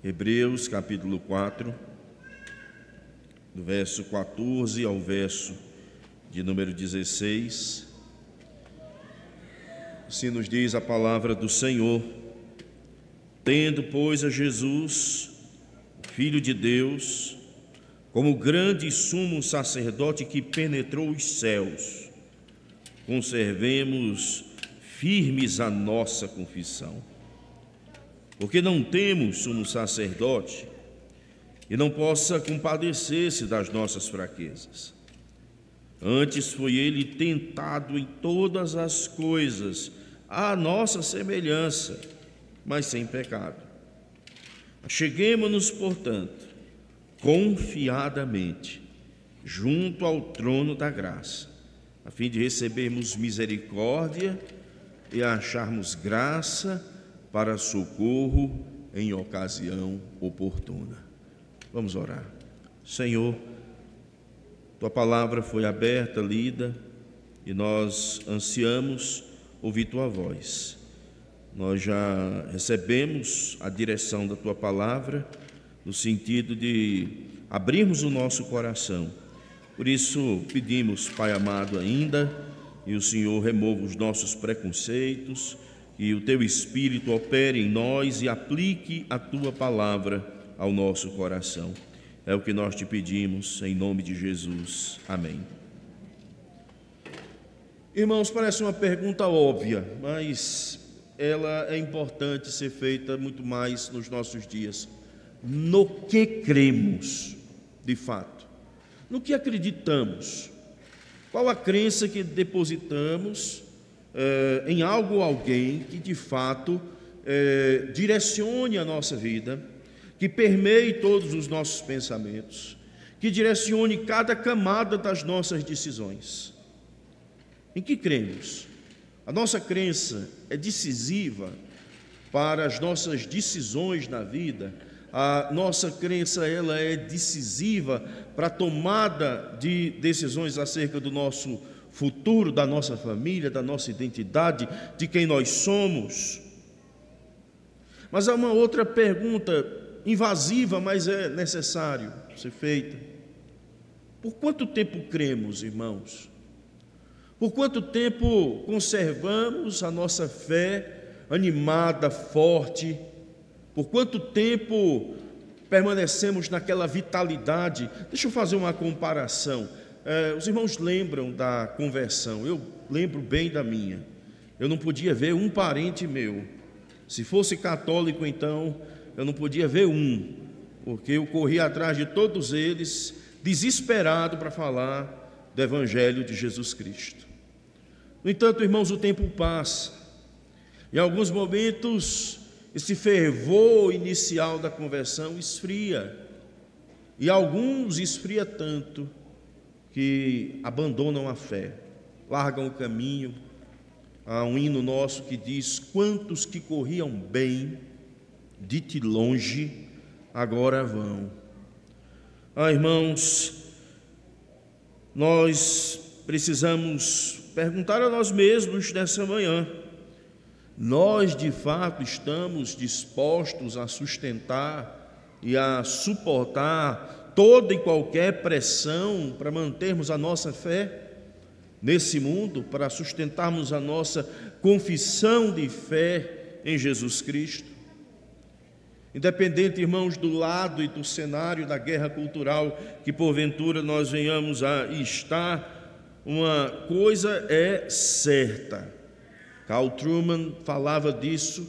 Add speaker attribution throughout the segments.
Speaker 1: Hebreus capítulo 4, do verso 14 ao verso de número 16. Assim nos diz a palavra do Senhor: tendo, pois, a Jesus, Filho de Deus, como grande sumo sacerdote que penetrou os céus, conservemos firmes a nossa confissão. Porque não temos sumo sacerdote e não possa compadecer-se das nossas fraquezas. Antes foi ele tentado em todas as coisas, à nossa semelhança, mas sem pecado. Cheguemo-nos, portanto, confiadamente junto ao trono da graça, a fim de recebermos misericórdia e acharmos graça para socorro em ocasião oportuna. Vamos orar. Senhor, Tua palavra foi aberta, lida, e nós ansiamos ouvir Tua voz. Nós já recebemos a direção da Tua palavra, no sentido de abrirmos o nosso coração. Por isso pedimos, Pai amado, ainda, e o Senhor remova os nossos preconceitos, e o Teu Espírito opere em nós e aplique a Tua palavra ao nosso coração. É o que nós te pedimos, em nome de Jesus. Amém. Irmãos, parece uma pergunta óbvia, mas ela é importante ser feita muito mais nos nossos dias. No que cremos, de fato? No que acreditamos? Qual a crença que depositamos em algo ou alguém que de fato direcione a nossa vida, que permeie todos os nossos pensamentos, que direcione cada camada das nossas decisões? Em que cremos? A nossa crença é decisiva para as nossas decisões na vida. A nossa crença, ela é decisiva para a tomada de decisões acerca do nosso futuro, da nossa família, da nossa identidade, de quem nós somos. Mas há uma outra pergunta invasiva, mas é necessário ser feita. Por quanto tempo cremos, irmãos? Por quanto tempo conservamos a nossa fé animada, forte? Por quanto tempo permanecemos naquela vitalidade? Deixa eu fazer uma comparação. Os irmãos lembram da conversão? Eu lembro bem da minha. Eu não podia ver um parente meu. Se fosse católico, então, eu não podia ver um, porque eu corria atrás de todos eles, desesperado para falar do Evangelho de Jesus Cristo. No entanto, irmãos, o tempo passa. Em alguns momentos, esse fervor inicial da conversão esfria. E alguns esfria tanto que abandonam a fé, largam o caminho. Há um hino nosso que diz: quantos que corriam bem, de ti longe, agora vão. Irmãos, nós precisamos perguntar a nós mesmos nessa manhã: nós de fato estamos dispostos a sustentar e a suportar toda e qualquer pressão para mantermos a nossa fé nesse mundo, para sustentarmos a nossa confissão de fé em Jesus Cristo? Independente, irmãos, do lado e do cenário da guerra cultural que porventura nós venhamos a estar, uma coisa é certa. Carl Truman falava disso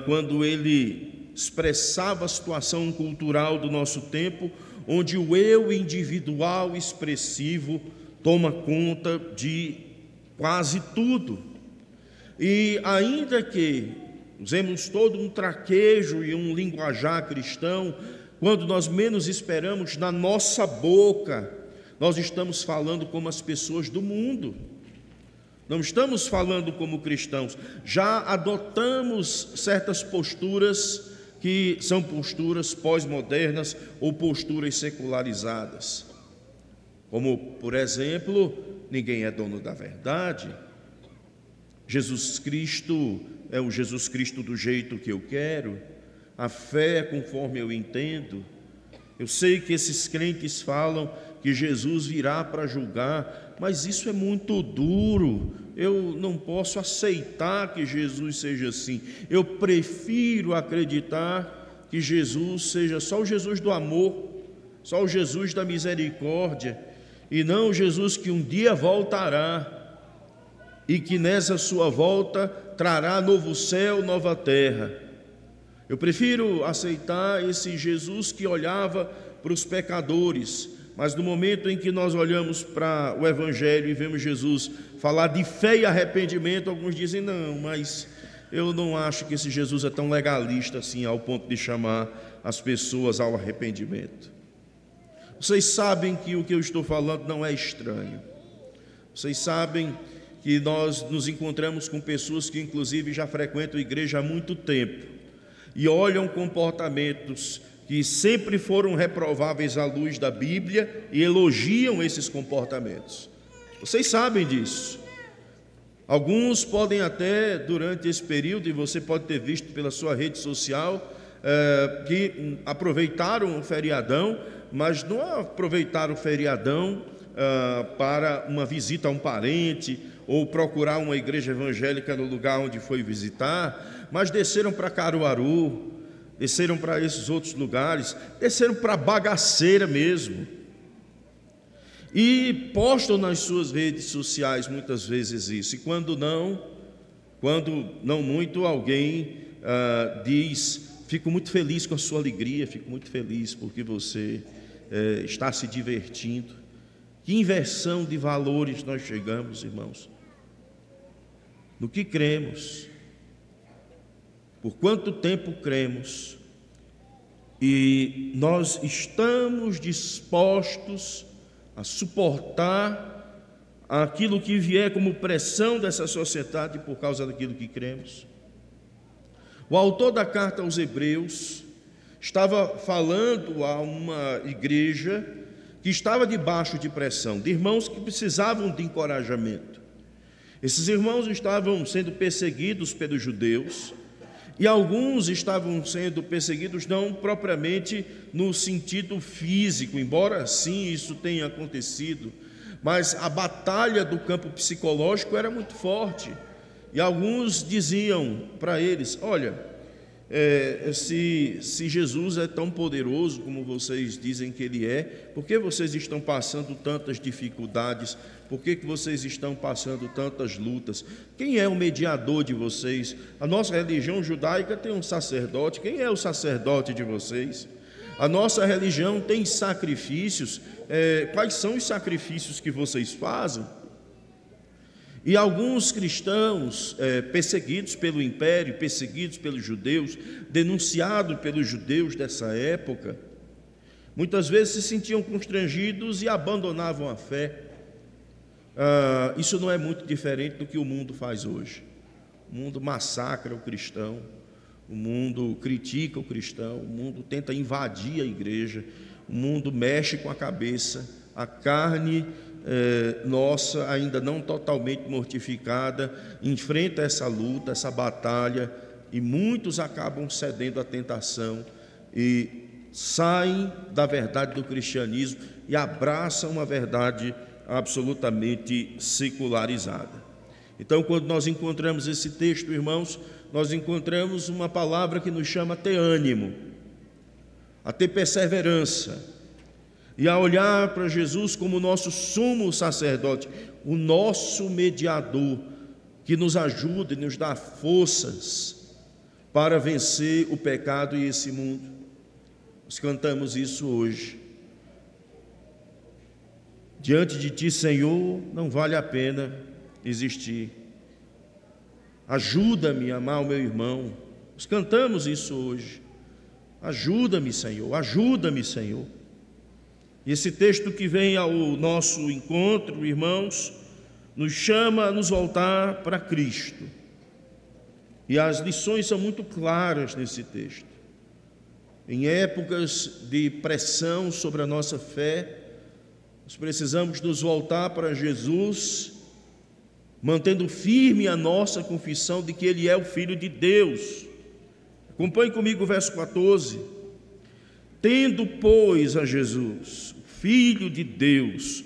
Speaker 1: quando ele expressava a situação cultural do nosso tempo, onde o eu individual expressivo toma conta de quase tudo. E ainda que usemos todo um traquejo e um linguajar cristão, quando nós menos esperamos, na nossa boca, nós estamos falando como as pessoas do mundo. Não estamos falando como cristãos. Já adotamos certas posturas que são posturas pós-modernas ou posturas secularizadas. Como, por exemplo, ninguém é dono da verdade. Jesus Cristo é o Jesus Cristo do jeito que eu quero. a fé conforme eu entendo. Eu sei que esses crentes falam que Jesus virá para julgar, mas isso é muito duro. Eu não posso aceitar que Jesus seja assim. Eu prefiro acreditar que Jesus seja só o Jesus do amor, só o Jesus da misericórdia, e não o Jesus que um dia voltará e que nessa sua volta trará novo céu, nova terra. Eu prefiro aceitar esse Jesus que olhava para os pecadores, mas no momento em que nós olhamos para o Evangelho e vemos Jesus falar de fé e arrependimento, alguns dizem: não, mas eu não acho que esse Jesus é tão legalista assim, ao ponto de chamar as pessoas ao arrependimento. Vocês sabem que o que eu estou falando não é estranho. Vocês sabem que nós nos encontramos com pessoas que inclusive já frequentam a igreja há muito tempo e olham comportamentos que sempre foram reprováveis à luz da Bíblia e elogiam esses comportamentos. Vocês sabem disso. Alguns podem até, durante esse período, e você pode ter visto pela sua rede social, que aproveitaram o feriadão, mas não aproveitaram o feriadão para uma visita a um parente ou procurar uma igreja evangélica no lugar onde foi visitar, mas desceram para Caruaru, desceram para esses outros lugares, desceram para Bagaceira mesmo, e postam nas suas redes sociais muitas vezes isso. E quando não muito, alguém diz: fico muito feliz com a sua alegria, fico muito feliz porque você está se divertindo. Que inversão de valores nós chegamos, irmãos. No que cremos, por quanto tempo cremos, e nós estamos dispostos a suportar aquilo que vier como pressão dessa sociedade por causa daquilo que cremos. O autor da carta aos Hebreus estava falando a uma igreja que estava debaixo de pressão, de irmãos que precisavam de encorajamento. Esses irmãos estavam sendo perseguidos pelos judeus, e alguns estavam sendo perseguidos não propriamente no sentido físico, embora sim isso tenha acontecido, mas a batalha do campo psicológico era muito forte. E alguns diziam para eles: olha, se Jesus é tão poderoso como vocês dizem que Ele é, por que vocês estão passando tantas dificuldades? Por que vocês estão passando tantas lutas? Quem é o mediador de vocês? A nossa religião judaica tem um sacerdote. Quem é o sacerdote de vocês? A nossa religião tem sacrifícios. Quais são os sacrifícios que vocês fazem? E alguns cristãos perseguidos pelo império, perseguidos pelos judeus, denunciados pelos judeus dessa época, muitas vezes se sentiam constrangidos e abandonavam a fé. Isso não é muito diferente do que o mundo faz hoje. O mundo massacra o cristão, o mundo critica o cristão, o mundo tenta invadir a igreja, o mundo mexe com a cabeça, a carne nossa, ainda não totalmente mortificada, enfrenta essa luta, essa batalha, e muitos acabam cedendo à tentação e saem da verdade do cristianismo e abraçam uma verdade absolutamente secularizada. Então, quando nós encontramos esse texto, irmãos, nós encontramos uma palavra que nos chama a ter ânimo, a ter perseverança, e a olhar para Jesus como nosso sumo sacerdote, o nosso mediador, que nos ajuda e nos dá forças para vencer o pecado e esse mundo. Nós cantamos isso hoje. Diante de Ti, Senhor, não vale a pena existir. Ajuda-me a amar o meu irmão. Nós cantamos isso hoje. Ajuda-me, Senhor, ajuda-me, Senhor. E esse texto que vem ao nosso encontro, irmãos, nos chama a nos voltar para Cristo. E as lições são muito claras nesse texto. Em épocas de pressão sobre a nossa fé, nós precisamos nos voltar para Jesus, mantendo firme a nossa confissão de que Ele é o Filho de Deus, Acompanhe comigo o verso 14. Tendo, pois, a Jesus, Filho de Deus,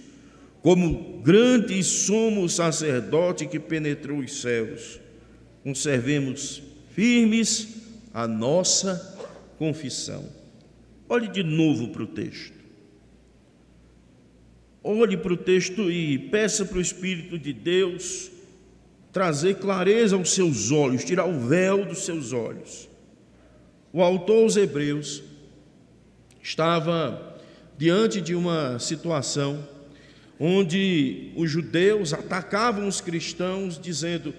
Speaker 1: como grande e sumo sacerdote que penetrou os céus, conservemos firmes a nossa confissão. Olhe de novo para o texto. Olhe para o texto e peça para o Espírito de Deus trazer clareza aos seus olhos, tirar o véu dos seus olhos. O autor aos Hebreus estava diante de uma situação onde os judeus atacavam os cristãos dizendo: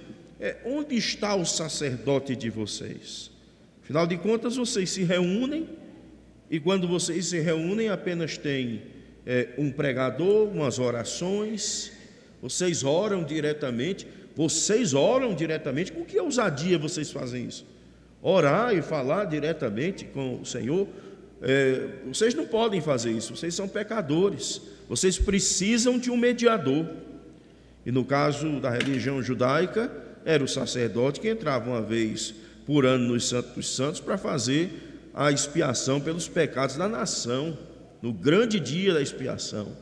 Speaker 1: onde está o sacerdote de vocês? Afinal de contas, vocês se reúnem, e quando vocês se reúnem apenas tem um pregador, umas orações, vocês oram diretamente. Com que ousadia vocês fazem isso? Orar e falar diretamente com o Senhor? Vocês não podem fazer isso, vocês são pecadores, vocês precisam de um mediador. E no caso da religião judaica, era o sacerdote que entrava uma vez por ano nos Santos dos Santos para fazer a expiação pelos pecados da nação, no grande dia da expiação.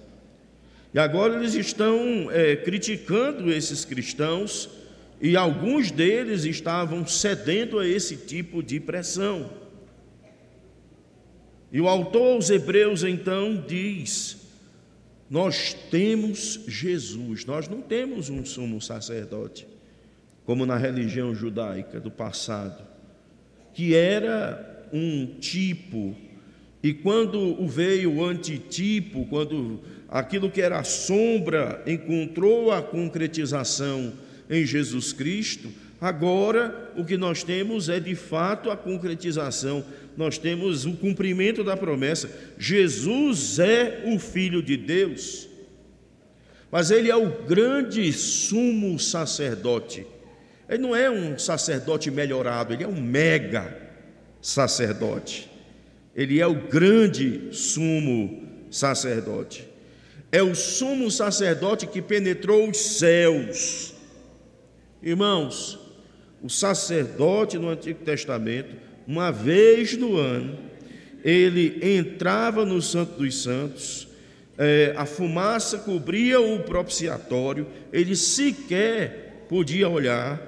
Speaker 1: E agora eles estão criticando esses cristãos, e alguns deles estavam cedendo a esse tipo de pressão. E o autor aos Hebreus então diz: nós temos Jesus, nós não temos um sumo sacerdote, como na religião judaica do passado, que era um tipo, e quando veio o antitipo, quando aquilo que era a sombra encontrou a concretização em Jesus Cristo, agora o que nós temos é de fato a concretização, nós temos o cumprimento da promessa. Jesus é o Filho de Deus, mas Ele é o grande sumo sacerdote. Ele não é um sacerdote melhorado, Ele é um mega sacerdote. Ele é o grande sumo sacerdote. É o sumo sacerdote que penetrou os céus. Irmãos, o sacerdote no Antigo Testamento, uma vez no ano, ele entrava no Santo dos Santos, a fumaça cobria o propiciatório, ele sequer podia olhar,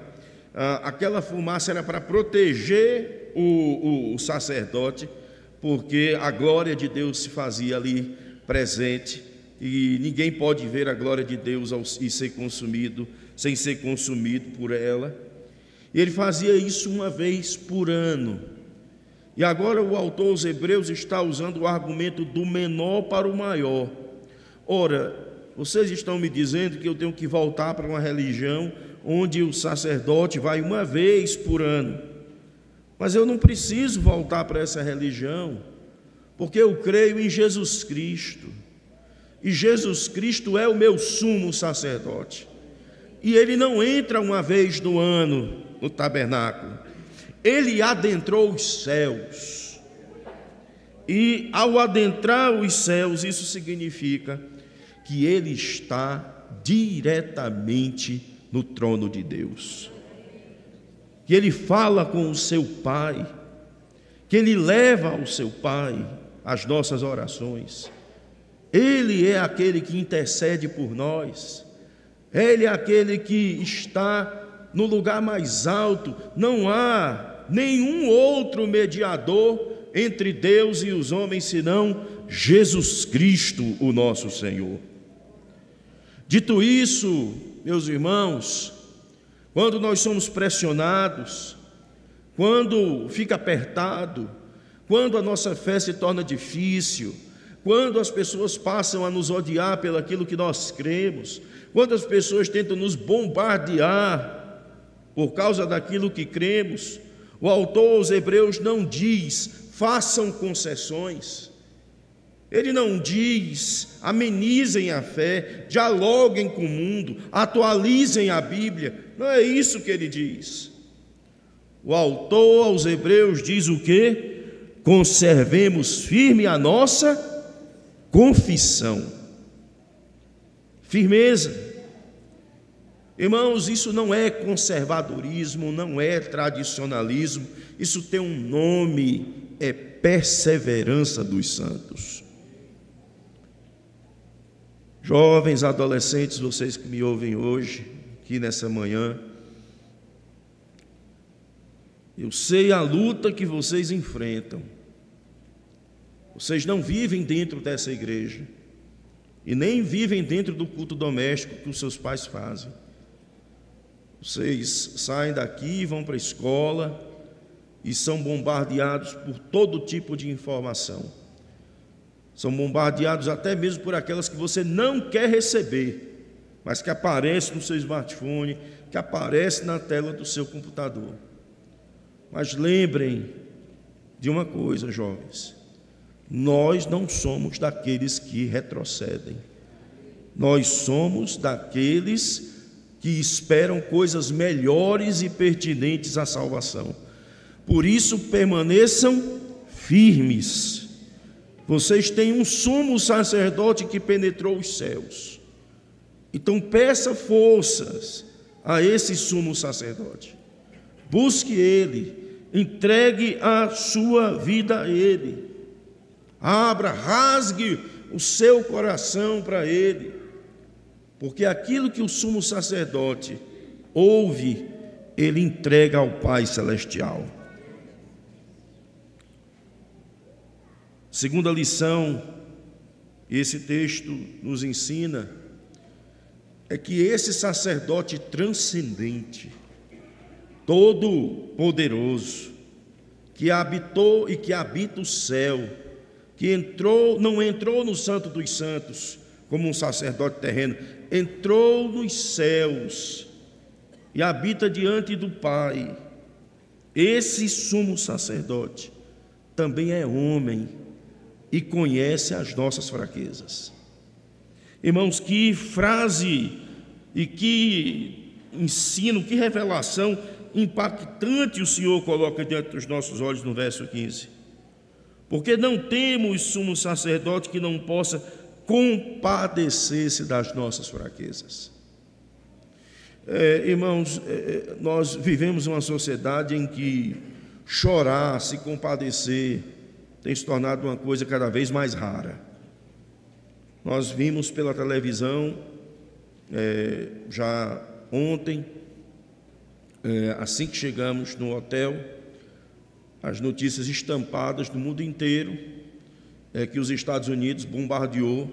Speaker 1: aquela fumaça era para proteger o sacerdote, porque a glória de Deus se fazia ali presente, e ninguém pode ver a glória de Deus e ser consumido, sem ser consumido por ela. E ele fazia isso uma vez por ano. E agora o autor aos Hebreus está usando o argumento do menor para o maior. Ora, vocês estão me dizendo que eu tenho que voltar para uma religião onde o sacerdote vai uma vez por ano. Mas eu não preciso voltar para essa religião, porque eu creio em Jesus Cristo. E Jesus Cristo é o meu sumo sacerdote. E ele não entra uma vez no ano no tabernáculo. Ele adentrou os céus. E ao adentrar os céus, isso significa que ele está diretamente no trono de Deus. Que ele fala com o seu Pai, que ele leva ao seu Pai as nossas orações. Ele é aquele que intercede por nós. Ele é aquele que está no lugar mais alto. Não há nenhum outro mediador entre Deus e os homens senão Jesus Cristo, o nosso Senhor. Dito isso, meus irmãos, quando nós somos pressionados, quando fica apertado, quando a nossa fé se torna difícil, quando as pessoas passam a nos odiar pelo aquilo que nós cremos, quando as pessoas tentam nos bombardear por causa daquilo que cremos, o autor aos Hebreus não diz: façam concessões. Ele não diz: amenizem a fé, dialoguem com o mundo, atualizem a Bíblia. Não é isso que ele diz. O autor aos Hebreus diz o quê? Conservemos firme a nossa confissão. Firmeza. Irmãos, isso não é conservadorismo, não é tradicionalismo, isso tem um nome, é perseverança dos santos. Jovens, adolescentes, vocês que me ouvem hoje, aqui nessa manhã, eu sei a luta que vocês enfrentam. Vocês não vivem dentro dessa igreja e nem vivem dentro do culto doméstico que os seus pais fazem. Vocês saem daqui, vão para a escola e são bombardeados por todo tipo de informação. São bombardeados até mesmo por aquelas que você não quer receber, mas que aparecem no seu smartphone, que aparecem na tela do seu computador. Mas lembrem de uma coisa, jovens: nós não somos daqueles que retrocedem, nós somos daqueles que esperam coisas melhores e pertinentes à salvação. Por isso, permaneçam firmes. Vocês têm um sumo sacerdote que penetrou os céus. Então, peça forças a esse sumo sacerdote. Busque ele, entregue a sua vida a ele. Abra, rasgue o seu coração para ele. Porque aquilo que o sumo sacerdote ouve, ele entrega ao Pai Celestial. Segunda lição, esse texto nos ensina, é que esse sacerdote transcendente, todo poderoso, que habitou e que habita o céu, que não entrou no Santo dos Santos como um sacerdote terreno, entrou nos céus e habita diante do Pai. Esse sumo sacerdote também é homem e conhece as nossas fraquezas. Irmãos, que frase e que ensino, que revelação impactante o Senhor coloca diante dos nossos olhos no verso 15. Porque não temos sumo sacerdote que não possa compadecer-se das nossas fraquezas. Irmãos, nós vivemos uma sociedade em que chorar, se compadecer, tem se tornado uma coisa cada vez mais rara. Nós vimos pela televisão, já ontem, assim que chegamos no hotel, as notícias estampadas no mundo inteiro, que os Estados Unidos bombardeou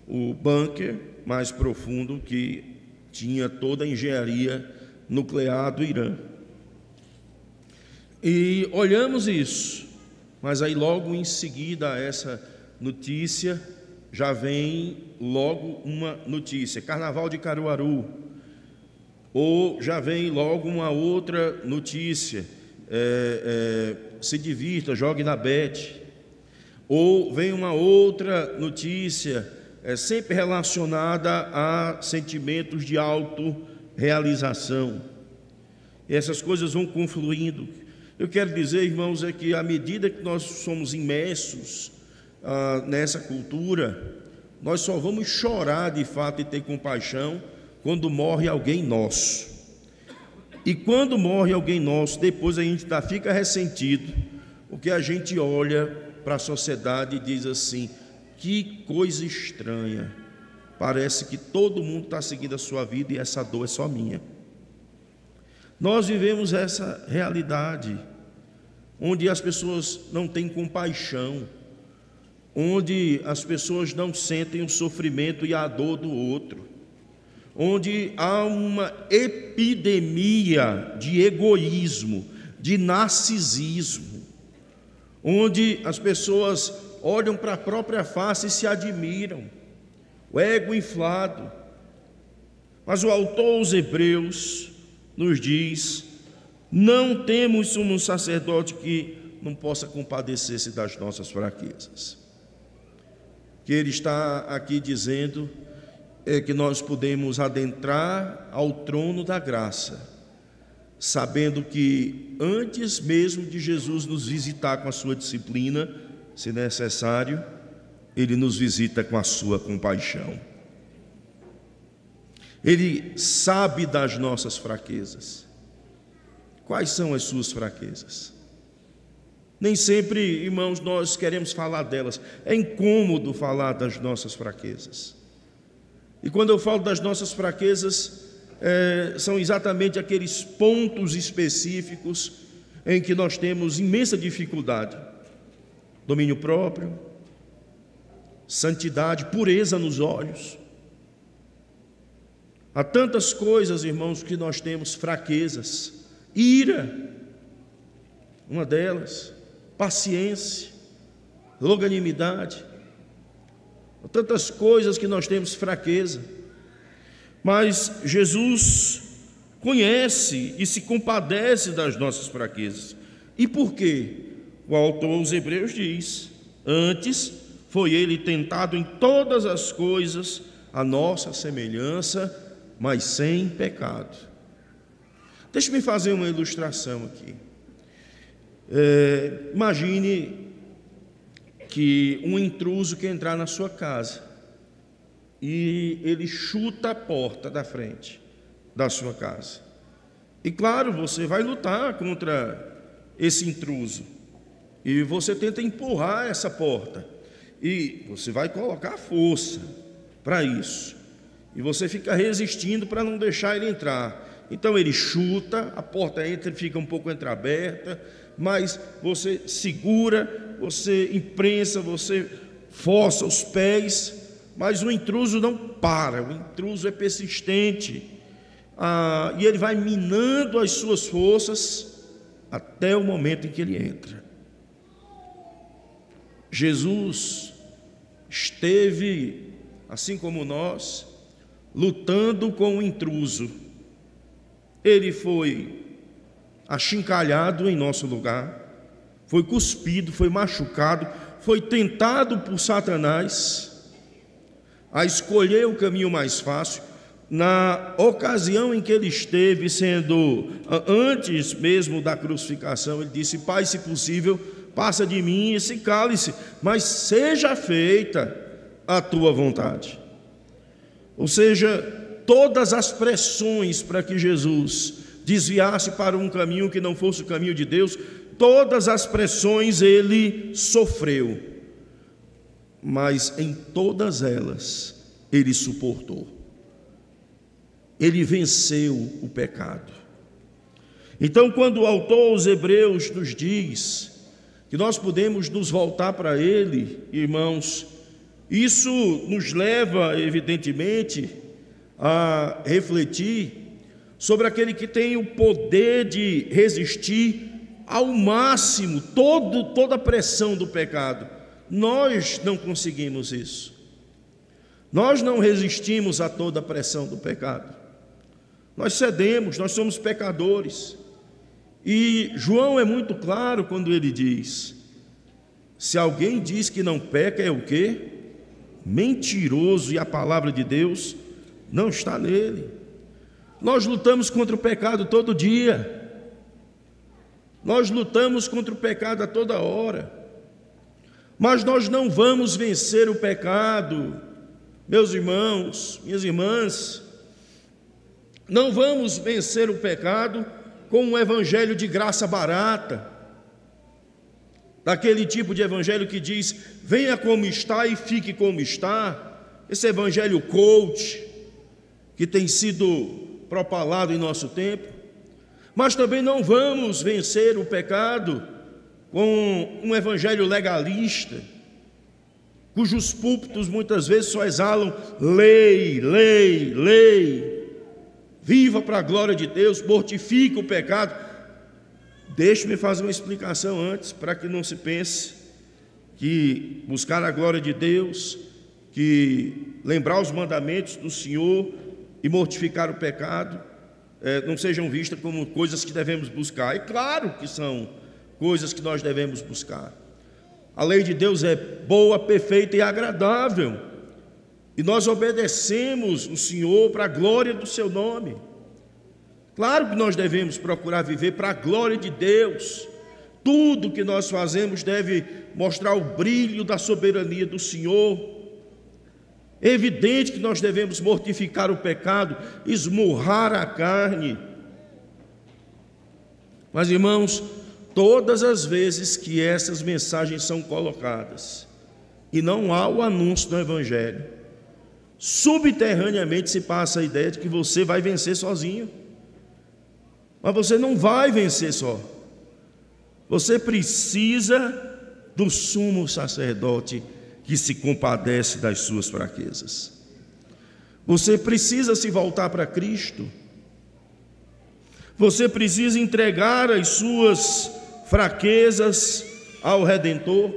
Speaker 1: o bunker mais profundo que tinha toda a engenharia nuclear do Irã. E olhamos isso, mas aí logo em seguida a essa notícia, já vem logo uma notícia: Carnaval de Caruaru. Ou já vem logo uma outra notícia: se divirta, jogue na Bet. Ou vem uma outra notícia, sempre relacionada a sentimentos de autorrealização. E essas coisas vão confluindo. Eu quero dizer, irmãos, que à medida que nós somos imersos nessa cultura, nós só vamos chorar de fato e ter compaixão quando morre alguém nosso. E quando morre alguém nosso, depois a gente ainda fica ressentido, porque a gente olha para a sociedade e diz assim: que coisa estranha, parece que todo mundo está seguindo a sua vida e essa dor é só minha. Nós vivemos essa realidade, onde as pessoas não têm compaixão, onde as pessoas não sentem o sofrimento e a dor do outro, onde há uma epidemia de egoísmo, de narcisismo, onde as pessoas olham para a própria face e se admiram, o ego inflado. Mas o autor aos Hebreus nos diz: não temos sumo sacerdote que não possa compadecer-se das nossas fraquezas. Que ele está aqui dizendo que nós podemos adentrar ao trono da graça, sabendo que antes mesmo de Jesus nos visitar com a sua disciplina, se necessário, ele nos visita com a sua compaixão. Ele sabe das nossas fraquezas. Quais são as suas fraquezas? Nem sempre, irmãos, nós queremos falar delas. É incômodo falar das nossas fraquezas. E quando eu falo das nossas fraquezas, são exatamente aqueles pontos específicos em que nós temos imensa dificuldade. Domínio próprio, santidade, pureza nos olhos. Há tantas coisas, irmãos, que nós temos fraquezas. Ira, uma delas. Paciência, longanimidade. Há tantas coisas que nós temos fraqueza. Mas Jesus conhece e se compadece das nossas fraquezas. E por quê? O autor aos Hebreus diz: antes foi ele tentado em todas as coisas, a nossa semelhança, mas sem pecado. Deixe-me fazer uma ilustração aqui. Imagine que um intruso quer entrar na sua casa e ele chuta a porta da frente da sua casa. E claro, você vai lutar contra esse intruso e você tenta empurrar essa porta e você vai colocar força para isso e você fica resistindo para não deixar ele entrar. Então ele chuta, a porta entra e fica um pouco entreaberta, mas você segura, você imprensa, você força os pés, mas o intruso não para, o intruso é persistente, e ele vai minando as suas forças até o momento em que ele entra. Jesus esteve, assim como nós, lutando com o intruso. Ele foi achincalhado em nosso lugar, foi cuspido, foi machucado, foi tentado por Satanás a escolher o caminho mais fácil. Na ocasião em que ele esteve sendo, antes mesmo da crucificação, ele disse: Pai, se possível, passa de mim esse cálice, mas seja feita a tua vontade. Ou seja, todas as pressões para que Jesus desviasse para um caminho que não fosse o caminho de Deus, todas as pressões ele sofreu, mas em todas elas ele suportou, ele venceu o pecado. Então, quando o autor aos Hebreus nos diz que nós podemos nos voltar para ele, irmãos, isso nos leva, evidentemente, a refletir sobre aquele que tem o poder de resistir ao máximo toda a pressão do pecado. Nós não conseguimos isso. Nós não resistimos a toda a pressão do pecado. Nós cedemos, nós somos pecadores. E João é muito claro quando ele diz: se alguém diz que não peca, é o quê? Mentiroso, e a palavra de Deus não está nele. Nós lutamos contra o pecado todo dia. Nós lutamos contra o pecado a toda hora. Mas nós não vamos vencer o pecado, meus irmãos, minhas irmãs, não vamos vencer o pecado com um evangelho de graça barata, daquele tipo de evangelho que diz: venha como está e fique como está. Esse evangelho coach que tem sido propalado em nosso tempo. Mas também não vamos vencer o pecado com um evangelho legalista, cujos púlpitos muitas vezes só exalam lei, lei, lei. Viva para a glória de Deus, mortifica o pecado. Deixe-me fazer uma explicação antes, para que não se pense que buscar a glória de Deus, que lembrar os mandamentos do Senhor e mortificar o pecado não sejam vistas como coisas que devemos buscar. É claro que são coisas que nós devemos buscar. A lei de Deus é boa, perfeita e agradável, e nós obedecemos o Senhor para a glória do seu nome. Claro que nós devemos procurar viver para a glória de Deus. Tudo que nós fazemos deve mostrar o brilho da soberania do Senhor. É evidente que nós devemos mortificar o pecado, esmurrar a carne. Mas, irmãos, todas as vezes que essas mensagens são colocadas e não há o anúncio do Evangelho, subterraneamente se passa a ideia de que você vai vencer sozinho. Mas você não vai vencer só. Você precisa do sumo sacerdote que se compadece das suas fraquezas. Você precisa se voltar para Cristo. Você precisa entregar as suas fraquezas ao Redentor,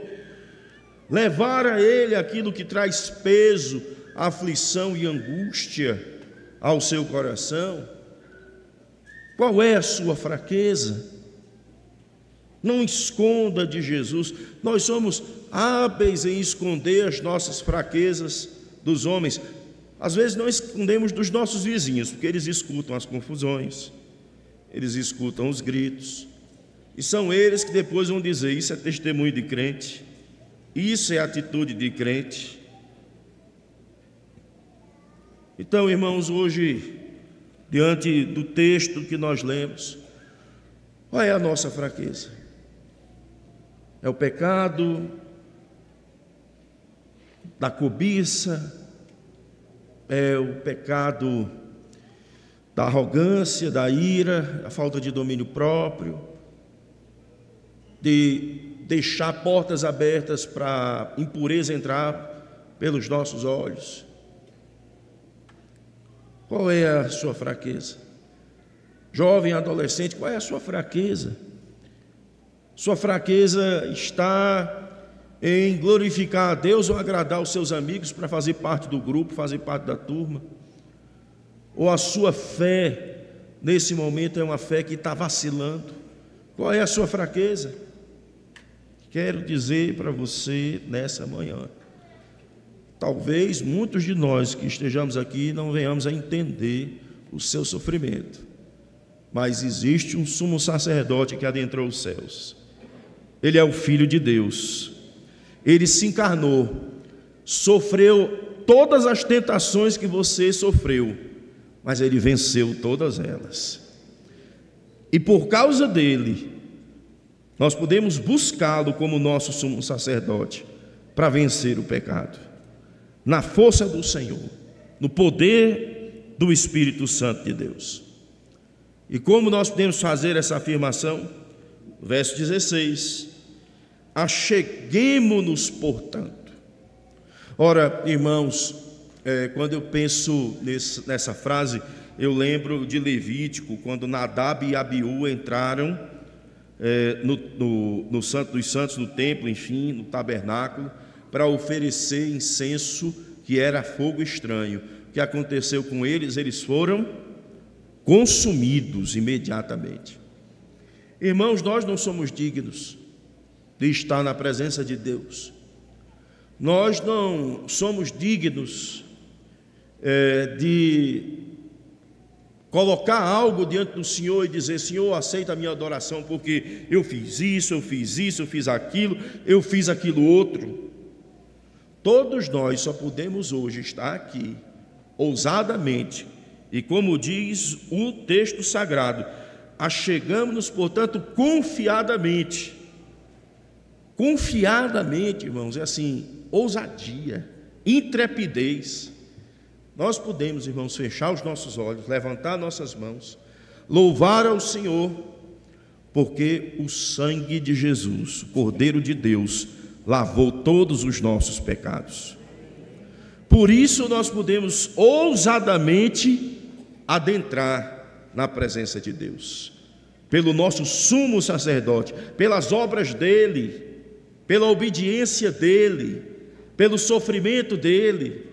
Speaker 1: levar a Ele aquilo que traz peso, aflição e angústia ao seu coração. Qual é a sua fraqueza? Não esconda de Jesus. Nós somos hábeis em esconder as nossas fraquezas dos homens. Às vezes não escondemos dos nossos vizinhos, porque eles escutam as confusões, eles escutam os gritos, e são eles que depois vão dizer: isso é testemunho de crente, isso é atitude de crente. Então, irmãos, hoje, diante do texto que nós lemos, qual é a nossa fraqueza? É o pecado da cobiça, é o pecado da arrogância, da ira, da falta de domínio próprio, de deixar portas abertas para a impureza entrar pelos nossos olhos. Qual é a sua fraqueza? Jovem, adolescente, qual é a sua fraqueza? Sua fraqueza está em glorificar a Deus ou agradar os seus amigos para fazer parte do grupo, fazer parte da turma? Ou a sua fé, nesse momento, é uma fé que está vacilando? Qual é a sua fraqueza? Quero dizer para você nessa manhã, talvez muitos de nós que estejamos aqui não venhamos a entender o seu sofrimento, mas existe um sumo sacerdote que adentrou os céus. Ele é o Filho de Deus. Ele se encarnou, sofreu todas as tentações que você sofreu, mas ele venceu todas elas. E por causa dele, nós podemos buscá-lo como nosso sumo sacerdote para vencer o pecado, na força do Senhor, no poder do Espírito Santo de Deus. E como nós podemos fazer essa afirmação? Verso 16: acheguemo-nos, portanto. Ora, irmãos, quando eu penso nessa frase, eu lembro de Levítico, quando Nadab e Abiú entraram no Santo dos Santos, no templo, enfim, no tabernáculo, para oferecer incenso que era fogo estranho. O que aconteceu com eles? Eles foram consumidos imediatamente. Irmãos, nós não somos dignos de estar na presença de Deus. Nós não somos dignos de colocar algo diante do Senhor e dizer: Senhor, aceita a minha adoração, porque eu fiz isso, eu fiz isso, eu fiz aquilo, eu fiz aquilo outro. Todos nós só podemos hoje estar aqui ousadamente, e como diz o texto sagrado, achegamos-nos, portanto, confiadamente. Confiadamente, irmãos, é assim, ousadia, intrepidez. Nós podemos, irmãos, fechar os nossos olhos, levantar nossas mãos, louvar ao Senhor, porque o sangue de Jesus, o Cordeiro de Deus, lavou todos os nossos pecados. Por isso nós podemos ousadamente adentrar na presença de Deus, pelo nosso sumo sacerdote, pelas obras dele, pela obediência dele, pelo sofrimento dele,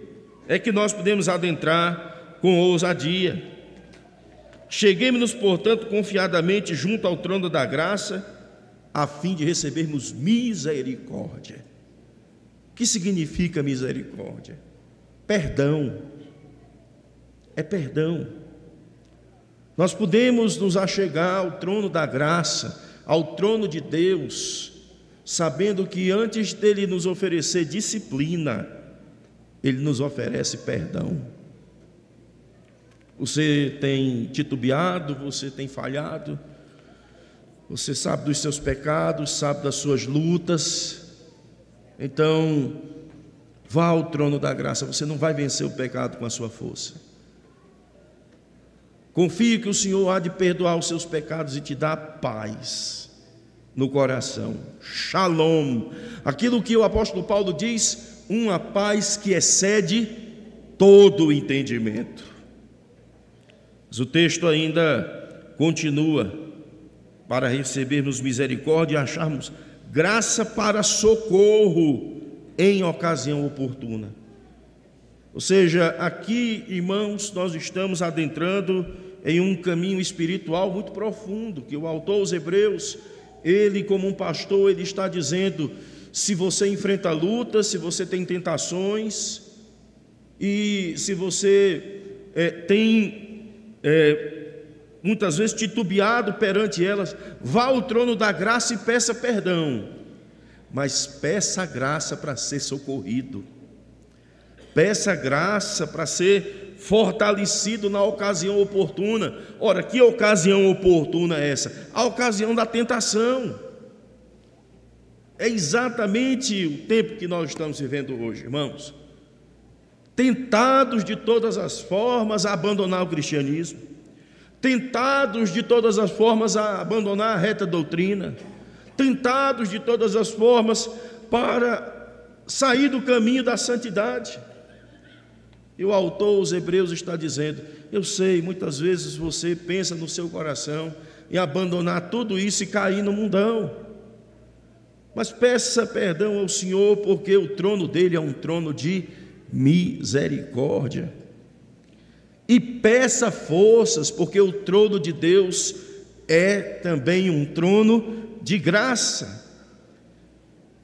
Speaker 1: é que nós podemos adentrar com ousadia. Cheguemos-nos, portanto, confiadamente junto ao trono da graça, a fim de recebermos misericórdia. O que significa misericórdia? Perdão. É perdão. Nós podemos nos achegar ao trono da graça, ao trono de Deus, sabendo que antes dele nos oferecer disciplina, Ele nos oferece perdão. Você tem titubeado, você tem falhado, você sabe dos seus pecados, sabe das suas lutas. Então, vá ao trono da graça. Você não vai vencer o pecado com a sua força. Confie que o Senhor há de perdoar os seus pecados e te dar paz no coração. Shalom. Aquilo que o apóstolo Paulo diz, uma paz que excede todo o entendimento. Mas o texto ainda continua: para recebermos misericórdia e acharmos graça para socorro em ocasião oportuna. Ou seja, aqui, irmãos, nós estamos adentrando em um caminho espiritual muito profundo, que o autor aos Hebreus, ele como um pastor, ele está dizendo: se você enfrenta lutas, se você tem tentações, e se você tem muitas vezes titubeado perante elas, vá ao trono da graça e peça perdão, mas peça graça para ser socorrido, peça graça para ser fortalecido na ocasião oportuna. Ora, que ocasião oportuna é essa? A ocasião da tentação. É exatamente o tempo que nós estamos vivendo hoje, irmãos. Tentados de todas as formas a abandonar o cristianismo, tentados de todas as formas a abandonar a reta doutrina, tentados de todas as formas para sair do caminho da santidade. E o autor aos Hebreus está dizendo: eu sei, muitas vezes você pensa no seu coração em abandonar tudo isso e cair no mundão, mas peça perdão ao Senhor, porque o trono dele é um trono de misericórdia. E peça forças, porque o trono de Deus é também um trono de graça,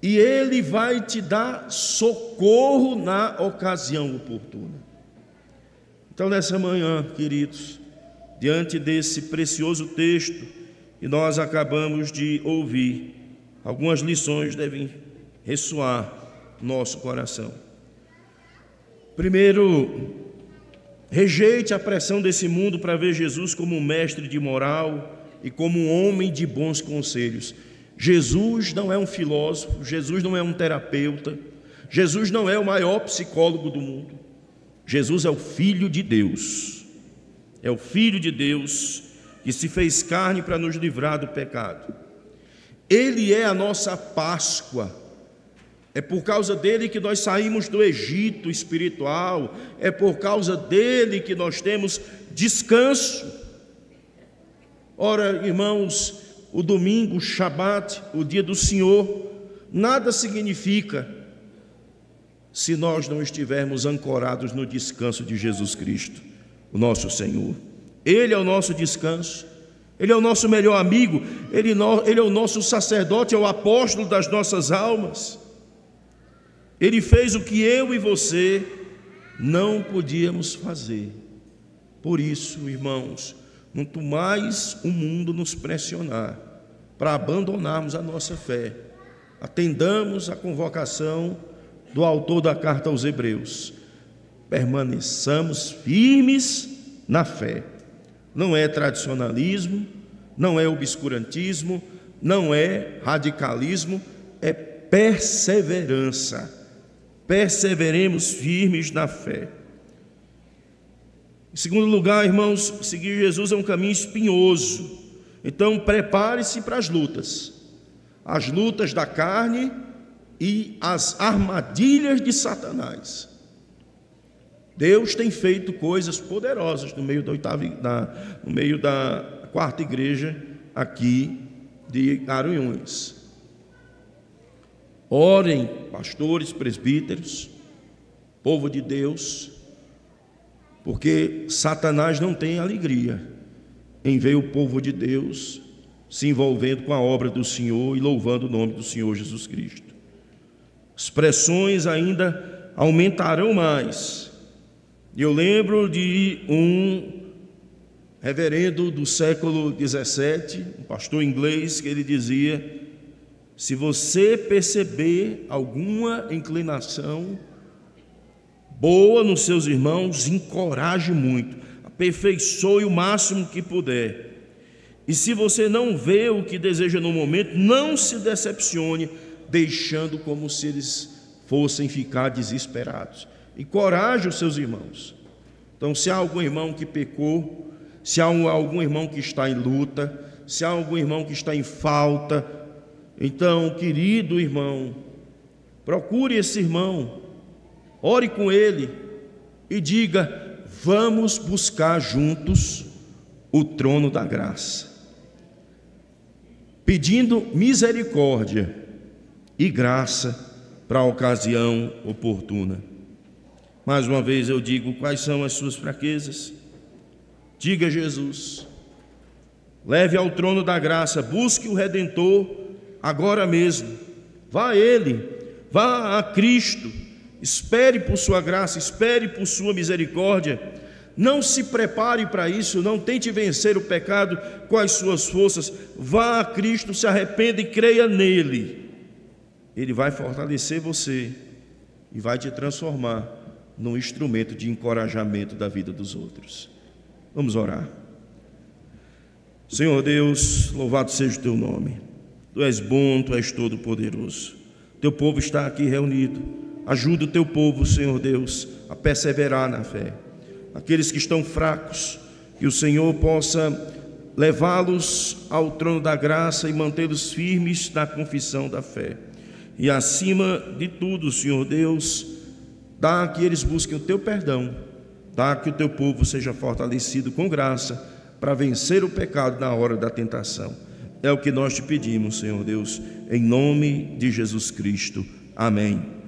Speaker 1: e Ele vai te dar socorro na ocasião oportuna. Então, nessa manhã, queridos, diante desse precioso texto que nós acabamos de ouvir, algumas lições devem ressoar no nosso coração. Primeiro, rejeite a pressão desse mundo para ver Jesus como um mestre de moral e como um homem de bons conselhos. Jesus não é um filósofo, Jesus não é um terapeuta, Jesus não é o maior psicólogo do mundo. Jesus é o Filho de Deus, é o Filho de Deus que se fez carne para nos livrar do pecado. Ele é a nossa Páscoa. É por causa dele que nós saímos do Egito espiritual, é por causa dele que nós temos descanso. Ora, irmãos, o domingo, o Shabat, o dia do Senhor, nada significa se nós não estivermos ancorados no descanso de Jesus Cristo, o nosso Senhor. Ele é o nosso descanso, Ele é o nosso melhor amigo, Ele é o nosso sacerdote, é o apóstolo das nossas almas. Ele fez o que eu e você não podíamos fazer. Por isso, irmãos, quanto mais o mundo nos pressionar para abandonarmos a nossa fé, atendamos a convocação do autor da carta aos Hebreus, permaneçamos firmes na fé. Não é tradicionalismo, não é obscurantismo, não é radicalismo, é perseverança. Perseveremos firmes na fé. Em segundo lugar, irmãos, seguir Jesus é um caminho espinhoso. Então prepare-se para as lutas da carne e as armadilhas de Satanás. Deus tem feito coisas poderosas no meio da quarta igreja aqui de Garanhuns. Orem, pastores, presbíteros, povo de Deus, porque Satanás não tem alegria em ver o povo de Deus se envolvendo com a obra do Senhor e louvando o nome do Senhor Jesus Cristo. As pressões ainda aumentarão mais. Eu lembro de um reverendo do século 17, um pastor inglês, que ele dizia: se você perceber alguma inclinação boa nos seus irmãos, encoraje muito, aperfeiçoe o máximo que puder. E se você não vê o que deseja no momento, não se decepcione, deixando como se eles fossem ficar desesperados. Encoraje os seus irmãos. Então, se há algum irmão que pecou, se há algum irmão que está em luta, se há algum irmão que está em falta, então, querido irmão, procure esse irmão, ore com ele e diga: vamos buscar juntos o trono da graça, pedindo misericórdia e graça para a ocasião oportuna. Mais uma vez eu digo: quais são as suas fraquezas? Diga a Jesus, leve ao trono da graça, busque o Redentor agora mesmo, vá a Ele, vá a Cristo, espere por sua graça, espere por sua misericórdia. Não se prepare para isso, não tente vencer o pecado com as suas forças. Vá a Cristo, se arrependa e creia nele. Ele vai fortalecer você e vai te transformar num instrumento de encorajamento da vida dos outros. Vamos orar. Senhor Deus, louvado seja o teu nome. Tu és bom, tu és todo poderoso. Teu povo está aqui reunido. Ajuda o teu povo, Senhor Deus, a perseverar na fé. Aqueles que estão fracos, que o Senhor possa levá-los ao trono da graça e mantê-los firmes na confissão da fé. E acima de tudo, Senhor Deus, dá que eles busquem o teu perdão, dá que o teu povo seja fortalecido com graça para vencer o pecado na hora da tentação. É o que nós te pedimos, Senhor Deus, em nome de Jesus Cristo. Amém.